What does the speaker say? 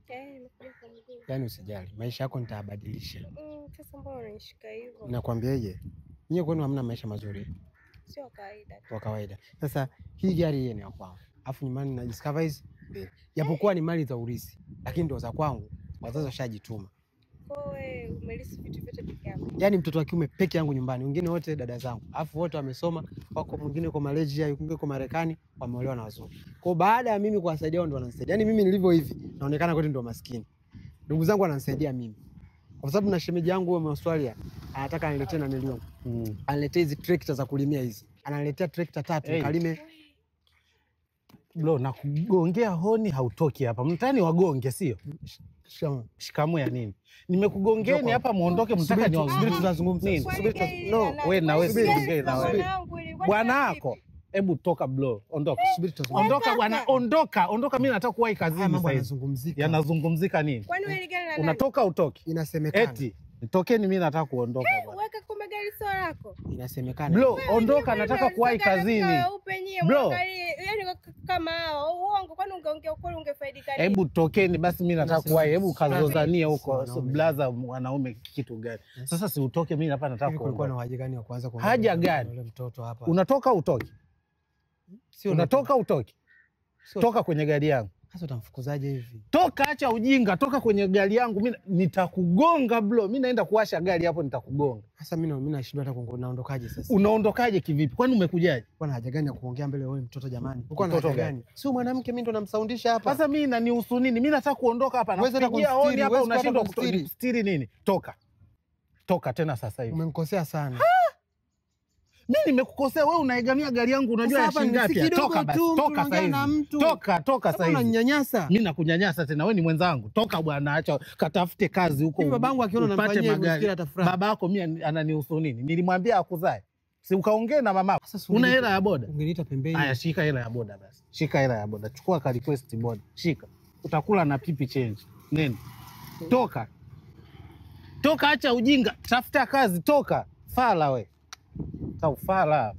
Nimekuja kwa mguu. Yaani usijali, maisha yako nitabadilisha. Sasa mbona unanishika hivyo? Nakwambiaje? Nyie kwenu hamna maisha mazuri. Sio kawaida. Kwa kawaida. Sasa hii gari hii ni ya kwangu. Alafu nyumbani na discover hizi. Japokuwa ni mali za urithi, lakini ndio za kwangu. Wazazi washajituma. Wewe umelisi vitu vyote peke yako. Yaani mtoto wa kiume peke yangu nyumbani, wengine wote dada zangu. Alafu wote wamesoma, wako mwingine yuko Malaysia, mwingine yuko Marekani, wameolewa na wazungu. Kwa baada ya mimi kuwasaidia wao ndio wananisaidia. Yaani mimi nilivyo hivi, naonekana kwetu ndio maskini. Ndugu zangu wananisaidia mimi. Kwa sababu na shemeji yangu wa Australia anataka aniletee na milioni. Aniletee hizi tractor za kulimia hizi. Ananiletea tractor 3 kalime. Bro, na kugongea honi hautoki hapa. Mtani wagonge sio? Shikamoo ya nini? Nimekugongeni hapa muondoke mtaka niwaambie tutazungumza nini? No, wewe na wewe siongee na wewe. Bwana wako, hebu toka bro, ondoka. Ondoka bwana, ondoka mimi nataka kuwahi kazini sasa. Yanazungumzika. Yanazungumzika nini? Kwani wewe gari la nani? Unatoka utoki? Inasemekana. Eti nitokeni mimi nataka kuondoka bwana. Weka kumbe gari sio lako. Inasemekana. Bro, ondoka nataka kuwahi kazini. Bro, yani kama hao uongo, kwani ungeongea ukweli ungefaidika nini? Hebu tokeni basi mimi nataka kuwahi. Hebu kazozania huko. Blaza wanaume kitu gani? Sasa si utoke mimi hapa nataka kuondoka. Kulikuwa na haja gani ya kuanza kuongea? Haja gani? Yule mtoto hapa. Unatoka utoki? Sio unatoka utoki? Toka kwenye gari yangu. Sasa utamfukuzaje hivi? Toka, acha ujinga, toka kwenye gari yangu. Mimi nitakugonga bro. Mimi naenda kuwasha gari hapo nitakugonga. Sasa mimi nashindwa hata kuondokaje sasa. Unaondokaje kivipi? Kwani umekujaje? Bwana haja gani ya kuongea mbele wewe mtoto jamani? Uko na haja gani? Sio mwanamke mimi ndo namsaundisha hapa. Sasa mimi inanihusu nini? Mimi nataka kuondoka hapa na kupigia hodi hapa unashindwa kustiri nini? Toka. Toka tena sasa hivi. Umenikosea sana. Mimi nimekukosea wewe, unaegamia gari yangu unajua ya shilingi ngapi? Toka basi, toka sasa hivi. Toka sasa hivi. Unanyanyasa. Mimi nakunyanyasa tena, wewe ni mwenzangu. Toka bwana, acha katafute kazi huko. Babangu akiona namfanyia hivyo sikira atafurahi. Babako mimi ananihusu nini? Nilimwambia akuzae. Si ukaongea na mamako. Una hela ya boda? Ungeniita pembeni. Haya, shika hela ya boda basi. Shika hela ya boda. Chukua ka request boda. Shika. Utakula na pipi change. Nini? Toka. Toka, acha ujinga. Tafuta kazi, toka. Fala we. Taufala.